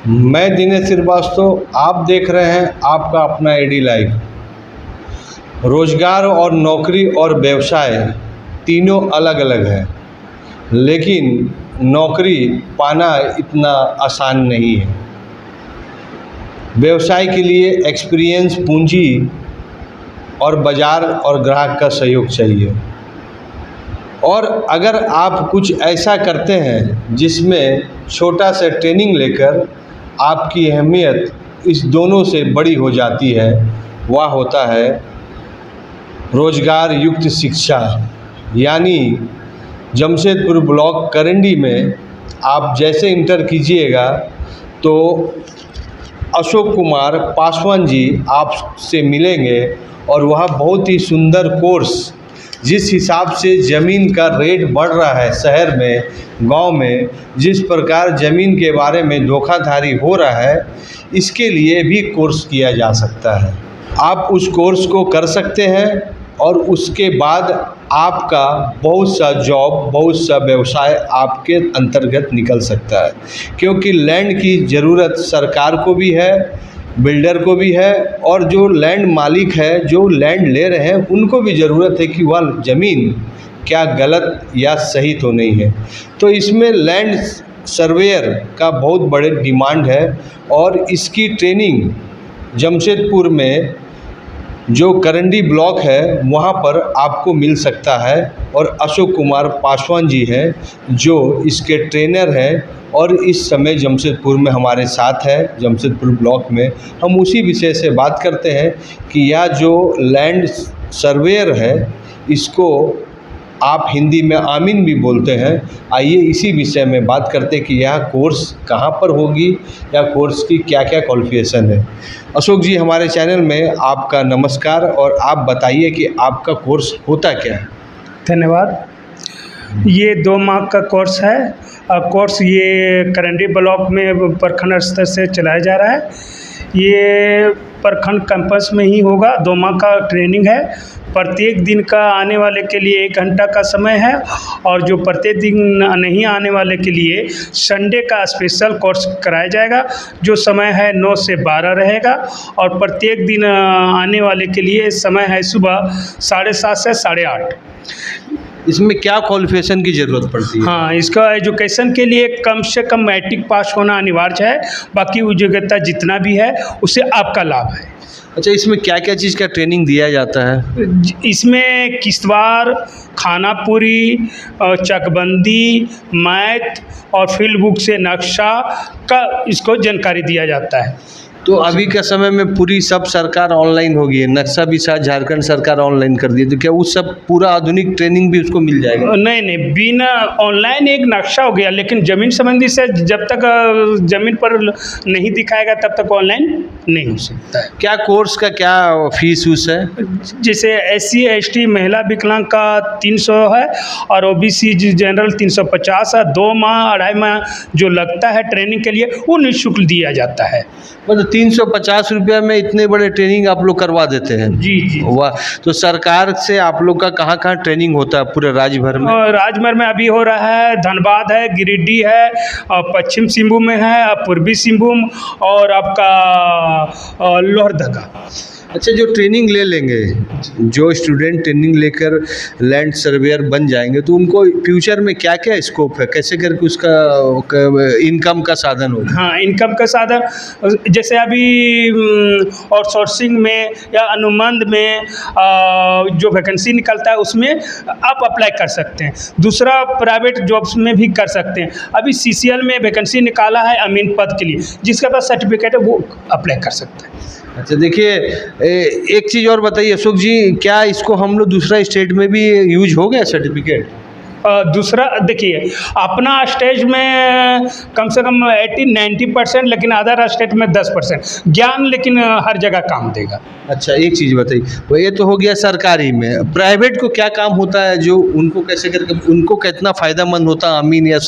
मैं दिनेश श्रीवास्तव, आप देख रहे हैं आपका अपना एडी लाइव। रोजगार और नौकरी और व्यवसाय तीनों अलग अलग है, लेकिन नौकरी पाना इतना आसान नहीं है। व्यवसाय के लिए एक्सपीरियंस, पूंजी और बाज़ार और ग्राहक का सहयोग चाहिए। और अगर आप कुछ ऐसा करते हैं जिसमें छोटा सा ट्रेनिंग लेकर आपकी अहमियत इस दोनों से बड़ी हो जाती है, वह होता है रोजगार युक्त शिक्षा। यानी जमशेदपुर ब्लॉक करंडी में आप जैसे इंटर कीजिएगा तो अशोक कुमार पासवान जी आपसे मिलेंगे और वह बहुत ही सुंदर कोर्स, जिस हिसाब से ज़मीन का रेट बढ़ रहा है शहर में, गांव में, जिस प्रकार ज़मीन के बारे में धोखाधड़ी हो रहा है, इसके लिए भी कोर्स किया जा सकता है। आप उस कोर्स को कर सकते हैं और उसके बाद आपका बहुत सा जॉब, बहुत सा व्यवसाय आपके अंतर्गत निकल सकता है। क्योंकि लैंड की ज़रूरत सरकार को भी है, बिल्डर को भी है, और जो लैंड मालिक है, जो लैंड ले रहे हैं, उनको भी ज़रूरत है कि वह ज़मीन क्या गलत या सही तो नहीं है। तो इसमें लैंड सर्वेयर का बहुत बड़े डिमांड है और इसकी ट्रेनिंग जमशेदपुर में जो करंडी ब्लॉक है वहाँ पर आपको मिल सकता है। और अशोक कुमार पासवान जी हैं जो इसके ट्रेनर हैं और इस समय जमशेदपुर में हमारे साथ है। जमशेदपुर ब्लॉक में हम उसी विषय से बात करते हैं कि यह जो लैंड सर्वेयर है, इसको आप हिंदी में आमीन भी बोलते हैं। आइए इसी विषय में बात करते हैं कि यह कोर्स कहाँ पर होगी या कोर्स की क्या क्या क्वालिफिकेशन है। अशोक जी, हमारे चैनल में आपका नमस्कार, और आप बताइए कि आपका कोर्स होता क्या है। धन्यवाद। ये 2 माह का कोर्स है। कोर्स ये करंडी ब्लॉक में प्रखंड स्तर से चलाया जा रहा है। ये प्रखंड कैंपस में ही होगा। 2 माह का ट्रेनिंग है। प्रत्येक दिन का आने वाले के लिए 1 घंटा का समय है, और जो प्रत्येक दिन नहीं आने वाले के लिए संडे का स्पेशल कोर्स कराया जाएगा। जो समय है 9 से 12 रहेगा, और प्रत्येक दिन आने वाले के लिए समय है सुबह 7:30 से 8:30। इसमें क्या क्वालिफिकेशन की ज़रूरत पड़ती है? हाँ, इसका एजुकेशन के लिए कम से कम मैट्रिक पास होना अनिवार्य है। बाकी योग्यता जितना भी है उससे आपका लाभ है। अच्छा, इसमें क्या क्या चीज़ का ट्रेनिंग दिया जाता है? इसमें किश्तवाड़, खानापुरी, चकबंदी, मैथ और फील्ड बुक से नक्शा का इसको जानकारी दिया जाता है। तो अभी के समय में पूरी सब सरकार ऑनलाइन हो गई है, नक्शा भी शायद झारखंड सरकार ऑनलाइन कर दी है, तो क्या उस सब पूरा आधुनिक ट्रेनिंग भी उसको मिल जाएगा? नहीं, बिना ऑनलाइन एक नक्शा हो गया, लेकिन ज़मीन संबंधी से जब तक ज़मीन पर नहीं दिखाएगा तब तक ऑनलाइन नहीं हो सकता है। क्या कोर्स का क्या फीस उस है? जैसे SC ST महिला विकलांग का 300 है, और OBC जनरल 350 है। 2 माह 2.5 माह जो लगता है ट्रेनिंग के लिए वो निःशुल्क दिया जाता है। मतलब 350 रुपया में इतने बड़े ट्रेनिंग आप लोग करवा देते हैं? जी। वाह। तो सरकार से आप लोग का कहाँ कहाँ ट्रेनिंग होता है पूरे राज्य भर में? राज्य भर में अभी हो रहा है। धनबाद है, गिरिडीह है, पश्चिम सिंहभूम में है, पूर्वी सिंहभूम, और आपका लोहरदगा। अच्छा, जो ट्रेनिंग ले लेंगे, जो स्टूडेंट ट्रेनिंग लेकर लैंड सर्वेयर बन जाएंगे, तो उनको फ्यूचर में क्या क्या स्कोप है, कैसे करके उसका इनकम का साधन होगा? हाँ, इनकम का साधन जैसे अभी आउटसोर्सिंग में या अनुबंध में जो वैकेंसी निकलता है उसमें आप अप्लाई कर सकते हैं। दूसरा, प्राइवेट जॉब्स में भी कर सकते हैं। अभी CCL में वैकेंसी निकाला है अमीन पद के लिए, जिसके पास सर्टिफिकेट है वो अप्लाई कर सकता है। अच्छा, देखिए, एक चीज़ और बताइए अशोक जी, क्या इसको हम लोग दूसरा स्टेट में भी यूज हो गया सर्टिफिकेट? दूसरा, देखिए, अपना स्टेज में कम से कम 80-90%, लेकिन अदर स्टेट में 10%। ज्ञान लेकिन हर जगह काम देगा। अच्छा, एक चीज़ बताइए, वो ये तो हो गया सरकारी में। प्राइवेट को क्या काम होता है, जो उनको कैसे करके, उनको कितना फ़ायदेमंद होता है अमीन या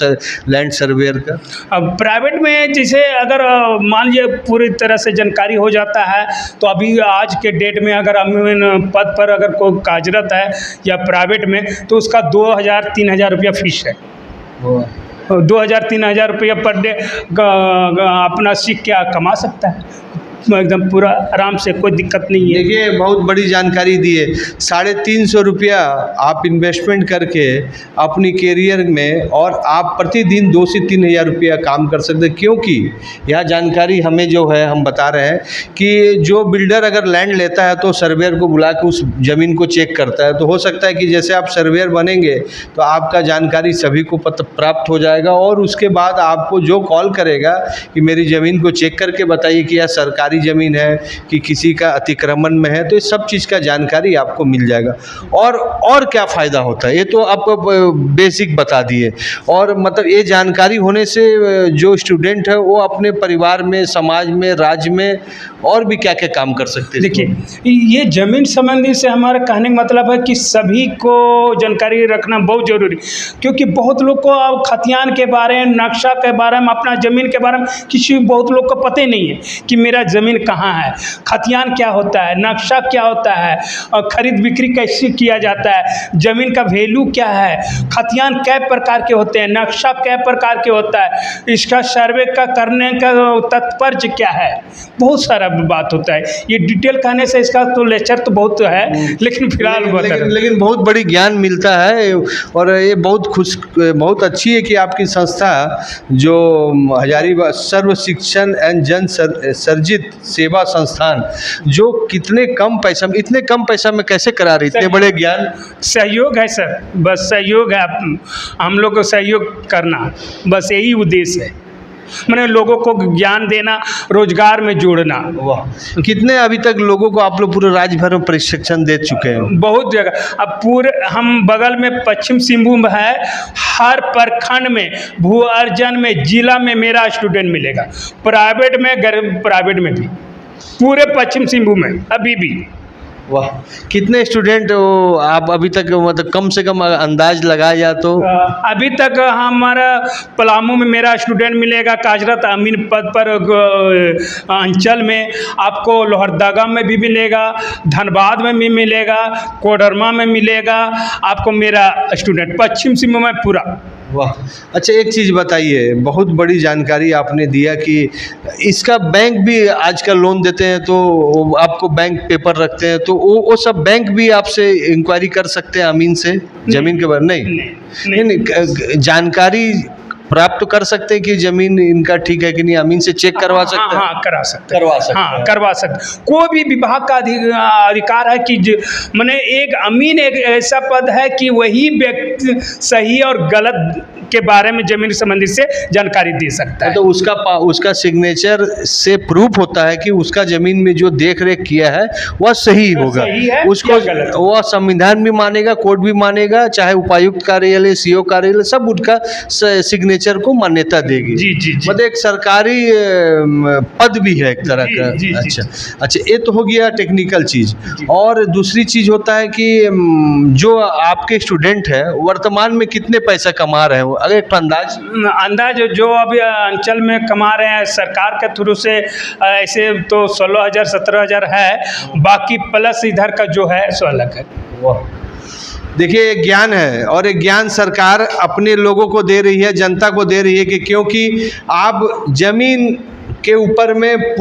लैंड सर्वेयर का? अब प्राइवेट में जैसे अगर मान लीजिए पूरी तरह से जानकारी हो जाता है, तो अभी आज के डेट में अगर अमीन पद पर अगर कोई कार्यरत है या प्राइवेट में, तो उसका 2,000-3,000 रुपया फीस है। 2,000-3,000 रुपया पर डे अपना सीख के कमा सकता है एकदम पूरा आराम से, कोई दिक्कत नहीं है। देखिए बहुत बड़ी जानकारी दी है। 350 रुपया आप इन्वेस्टमेंट करके अपनी कैरियर में और आप प्रतिदिन 2 से 3 हज़ार रुपया काम कर सकते हैं, क्योंकि यह जानकारी हमें जो है हम बता रहे हैं कि जो बिल्डर अगर लैंड लेता है तो सर्वेयर को बुला के उस ज़मीन को चेक करता है। तो हो सकता है कि जैसे आप सर्वेयर बनेंगे तो आपका जानकारी सभी को प्राप्त हो जाएगा, और उसके बाद आपको जो कॉल करेगा कि मेरी ज़मीन को चेक करके बताइए कि यह सरकारी ज़मीन है कि किसी का अतिक्रमण में है, तो इस सब चीज़ का जानकारी आपको मिल जाएगा। और क्या फ़ायदा होता है ये तो आपको बेसिक बता दिए, और मतलब ये जानकारी होने से जो स्टूडेंट है वो अपने परिवार में, समाज में, राज्य में और भी क्या क्या काम कर सकते हैं। देखिए ये ज़मीन संबंधी से हमारा कहने का मतलब है कि सभी को जानकारी रखना बहुत ज़रूरी, क्योंकि बहुत लोग को अब खतियान के बारे में, नक्शा के बारे में, अपना ज़मीन के बारे में बहुत लोग को पता ही नहीं है कि मेरा ज़मीन कहाँ है, खतियान क्या होता है, नक्शा क्या होता है, और ख़रीद बिक्री कैसे किया जाता है, ज़मीन का वैल्यू क्या है, खतियान कै प्रकार के होते हैं, नक्शा कै प्रकार के होता है, इसका सर्वे का करने का तात्पर्य क्या है, बहुत सारा बात होता है। ये डिटेल कहने से इसका तो लेक्चर तो बहुत है, लेकिन फिलहाल लेकिन बहुत बड़ी ज्ञान मिलता है, और ये बहुत अच्छी है कि आपकी संस्था जो हजारीबाग सर्व शिक्षण एंड जन सर्जित सेवा संस्थान, जो कितने कम पैसा में, इतने कम पैसा में कैसे करा रही, इतने बड़े ज्ञान। सहयोग है सर, बस सहयोग है, हम लोग को सहयोग करना, बस यही उद्देश्य है, मैंने लोगों को ज्ञान देना, रोजगार में जोड़ना। वाह, कितने अभी तक लोगों को आप लोग पूरे राज्य भर में प्रशिक्षण दे चुके हैं? बहुत जगह, अब पूरे हम बगल में पश्चिम सिंहभूम है, हर प्रखंड में, भू अर्जन में, जिला में मेरा स्टूडेंट मिलेगा, प्राइवेट में भी, पूरे पश्चिम सिंहभूम में अभी भी। वाह, कितने स्टूडेंट आप अभी तक, मतलब कम से कम अंदाज लगाया जाए तो? अभी तक हमारा पलामू में मेरा स्टूडेंट मिलेगा, काजरत अमीन पद पर अंचल में, आपको लोहरदगा में भी मिलेगा, धनबाद में भी मिलेगा, कोडरमा में मिलेगा, आपको मेरा स्टूडेंट पश्चिम सिंहभूम में पूरा। वाह, अच्छा एक चीज़ बताइए, बहुत बड़ी जानकारी आपने दिया कि इसका बैंक भी आजकल लोन देते हैं, तो आपको बैंक पेपर रखते हैं, तो वो सब बैंक भी आपसे इंक्वायरी कर सकते हैं अमीन से ज़मीन के बारे में? नहीं, जानकारी प्राप्त कर सकते हैं कि ज़मीन इनका ठीक है कि नहीं, अमीन से चेक करवा सकते हैं? हाँ, करवा सकते। कोई भी विभाग का अधिकार है कि मैंने एक अमीन एक ऐसा पद है कि वही व्यक्ति सही और गलत के बारे में ज़मीन संबंधी से जानकारी दे सकता है। तो उसका सिग्नेचर से प्रूफ होता है कि उसका ज़मीन में जो देख रेख किया है वह सही होगा, उसको वह संविधान भी मानेगा, कोर्ट भी मानेगा, चाहे उपायुक्त कार्यालय, CO कार्यालय, सब उनका सिग्नेचर को मान्यता देगी। जी। मतलब एक सरकारी पद भी है एक तरह का। अच्छा, ये तो हो गया टेक्निकल चीज़। और दूसरी चीज़ होता है कि जो आपके स्टूडेंट हैं वर्तमान में कितने पैसा कमा रहे हैं, अगर एक अंदाज जो अभी अंचल में कमा रहे हैं सरकार के थ्रू से, ऐसे तो 16,000 17,000 है, बाकी प्लस इधर का जो है 16 है। वाह, देखिए एक ज्ञान है, और एक ज्ञान सरकार अपने लोगों को दे रही है, जनता को दे रही है कि क्योंकि आप ज़मीन के ऊपर में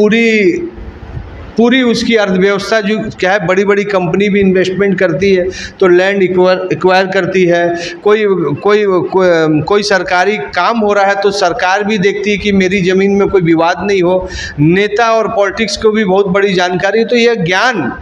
पूरी उसकी अर्थव्यवस्था जो क्या है, बड़ी बड़ी कंपनी भी इन्वेस्टमेंट करती है, तो लैंड एक्वायर करती है, कोई सरकारी काम हो रहा है तो सरकार भी देखती है कि मेरी ज़मीन में कोई विवाद नहीं हो। नेता और पॉलिटिक्स को भी बहुत बड़ी जानकारी है, तो यह ज्ञान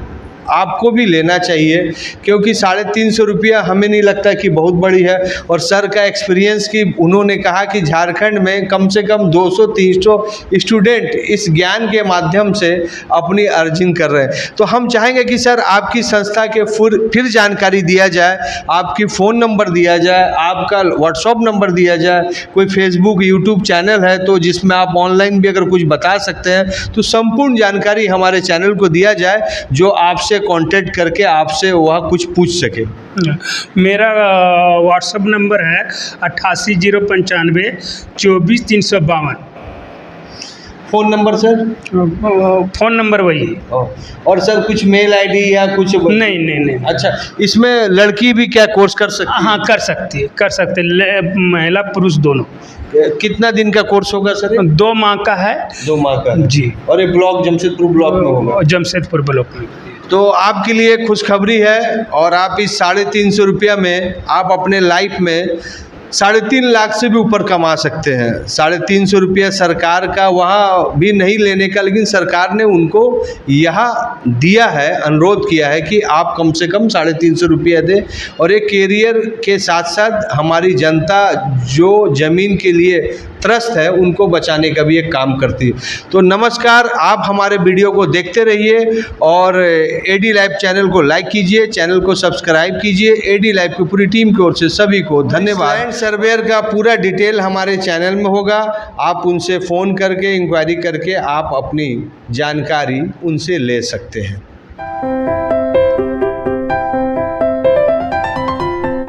आपको भी लेना चाहिए, क्योंकि 350 रुपया हमें नहीं लगता कि बहुत बड़ी है। और सर का एक्सपीरियंस कि उन्होंने कहा कि झारखंड में कम से कम 200-300 स्टूडेंट इस ज्ञान के माध्यम से अपनी अर्जिंग कर रहे हैं। तो हम चाहेंगे कि सर आपकी संस्था के फिर जानकारी दिया जाए, आपकी फ़ोन नंबर दिया जाए, आपका व्हाट्सअप नंबर दिया जाए, कोई फेसबुक यूट्यूब चैनल है तो जिसमें आप ऑनलाइन भी अगर कुछ बता सकते हैं तो संपूर्ण जानकारी हमारे चैनल को दिया जाए, जो आपसे कांटेक्ट करके आपसे वह कुछ पूछ सके। मेरा व्हाट्सअप नंबर है 88 095 24 352। Phone number sir? Phone number वही है। और सर कुछ मेल आईडी या कुछ? नहीं नहीं नहीं। अच्छा, इसमें लड़की भी क्या कोर्स कर सकती है? हाँ, कर सकती है, कर सकते हैं, महिला पुरुष दोनों। कितना दिन का कोर्स होगा सर ये? 2 माह का है। 2 माह का जी। और ये ब्लॉक जमशेदपुर ब्लॉक में होगा? जमशेदपुर ब्लॉक में। तो आपके लिए खुशखबरी है, और आप इस 350 रुपया में आप अपने लाइफ में 3.5 लाख से भी ऊपर कमा सकते हैं। 350 रुपया सरकार का वहाँ भी नहीं लेने का, लेकिन सरकार ने उनको यहाँ दिया है, अनुरोध किया है कि आप कम से कम 350 रुपया दें, और एक कैरियर के साथ साथ हमारी जनता जो ज़मीन के लिए त्रस्त है उनको बचाने का भी एक काम करती है। तो नमस्कार, आप हमारे वीडियो को देखते रहिए और एडी लाइव चैनल को लाइक कीजिए, चैनल को सब्सक्राइब कीजिए। एडी लाइव की पूरी टीम की ओर से सभी को धन्यवाद। लैंड सर्वेयर का पूरा डिटेल हमारे चैनल में होगा, आप उनसे फ़ोन करके इंक्वायरी करके आप अपनी जानकारी उनसे ले सकते हैं।